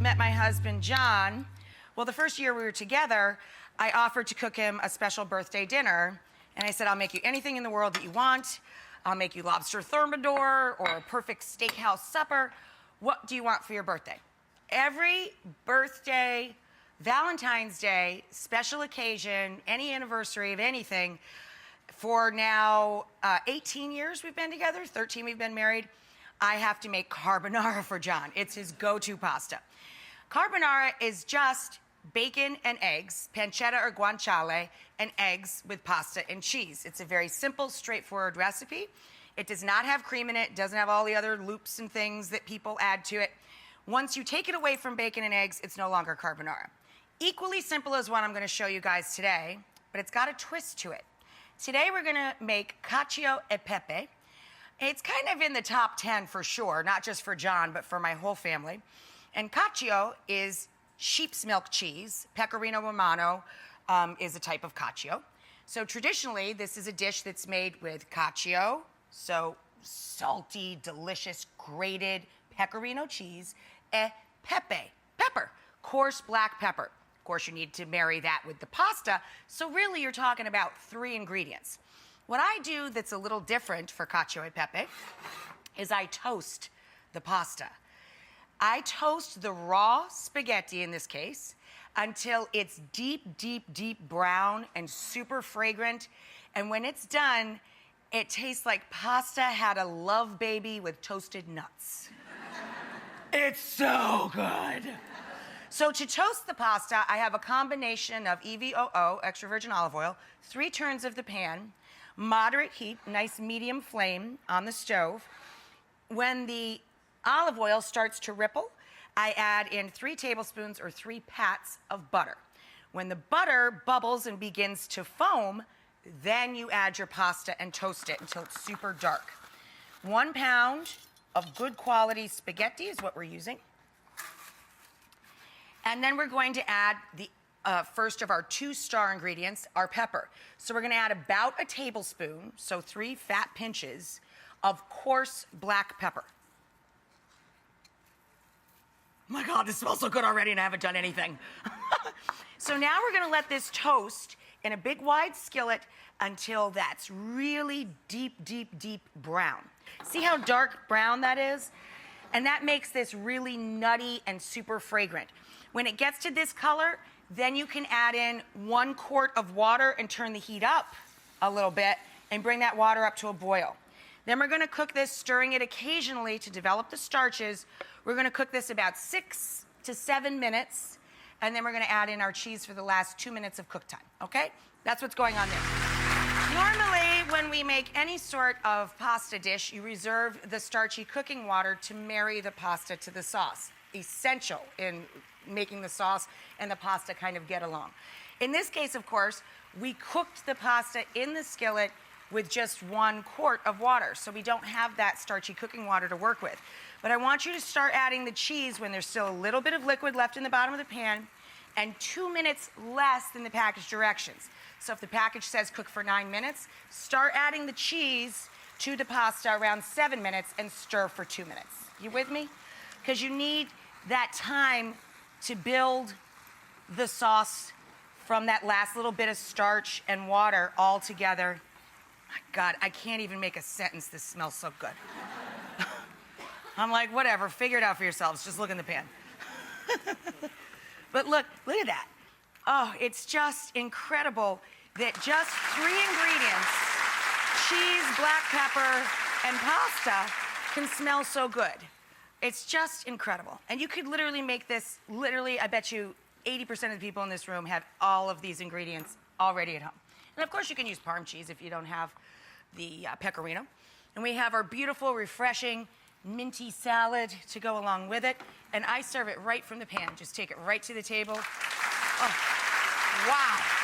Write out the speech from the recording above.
met my husband, John, well, the first year we were together, I offered to cook him a special birthday dinner. And I said, I'll make you anything in the world that you want. I'll make you lobster thermidor or a perfect steakhouse supper. What do you want for your birthday? Every birthday, Valentine's Day, special occasion, any anniversary of anything, for now 18 years we've been together, 13 we've been married, I have to make carbonara for John. It's his go-to pasta. Carbonara is just bacon and eggs, pancetta or guanciale, and eggs with pasta and cheese. It's a very simple, straightforward recipe. It does not have cream in it, doesn't have all the other loops and things that people add to it. Once you take it away from bacon and eggs, it's no longer carbonara. Equally simple as what I'm gonna show you guys today, but it's got a twist to it. Today we're gonna make Cacio e Pepe. It's kind of in the top 10 for sure, not just for John, but for my whole family. And Cacio is sheep's milk cheese. Pecorino Romano is a type of Cacio. So traditionally, this is a dish that's made with Cacio, so salty, delicious, grated pecorino cheese, e Pepe, pepper, coarse black pepper. Of course, you need to marry that with the pasta, so really you're talking about 3 ingredients. What I do that's a little different for Cacio e Pepe is I toast the pasta. I toast the raw spaghetti, in this case, until it's deep, deep, deep brown and super fragrant. And when it's done, it tastes like pasta had a love baby with toasted nuts. It's so good. So to toast the pasta, I have a combination of EVOO, extra virgin olive oil, 3 turns of the pan, moderate heat, nice medium flame on the stove. When the olive oil starts to ripple, I add in 3 tablespoons or 3 pats of butter. When the butter bubbles and begins to foam, then you add your pasta and toast it until it's super dark. 1 pound of good quality spaghetti is what we're using. And then we're going to add the first of our 2 star ingredients, our pepper. So we're gonna add about a tablespoon, so 3 fat pinches, of coarse black pepper. Oh my God, this smells so good already and I haven't done anything. So now we're gonna let this toast in a big wide skillet until that's really deep, deep, deep brown. See how dark brown that is? And that makes this really nutty and super fragrant. When it gets to this color, then you can add in 1 quart of water and turn the heat up a little bit and bring that water up to a boil. Then we're gonna cook this, stirring it occasionally to develop the starches. We're gonna cook this about 6 to 7 minutes, and then we're gonna add in our cheese for the last 2 minutes of cook time, okay? That's what's going on there. Normally, when we make any sort of pasta dish, you reserve the starchy cooking water to marry the pasta to the sauce. Essential in making the sauce and the pasta kind of get along. In this case, of course, we cooked the pasta in the skillet with just 1 quart of water, so we don't have that starchy cooking water to work with. But I want you to start adding the cheese when there's still a little bit of liquid left in the bottom of the pan and 2 minutes less than the package directions. So if the package says cook for 9 minutes, start adding the cheese to the pasta around 7 minutes and stir for 2 minutes. You with me? Because you need that time to build the sauce from that last little bit of starch and water all together. My God, I can't even make a sentence. This smells so good. I'm like, whatever, figure it out for yourselves. Just look in the pan. But look at that. Oh, it's just incredible that just 3 ingredients, cheese, black pepper, and pasta, can smell so good. It's just incredible. And you could literally make this, I bet you 80% of the people in this room have all of these ingredients already at home. And of course you can use Parm cheese if you don't have the pecorino. And we have our beautiful, refreshing, minty salad to go along with it. And I serve it right from the pan. Just take it right to the table. Oh, wow.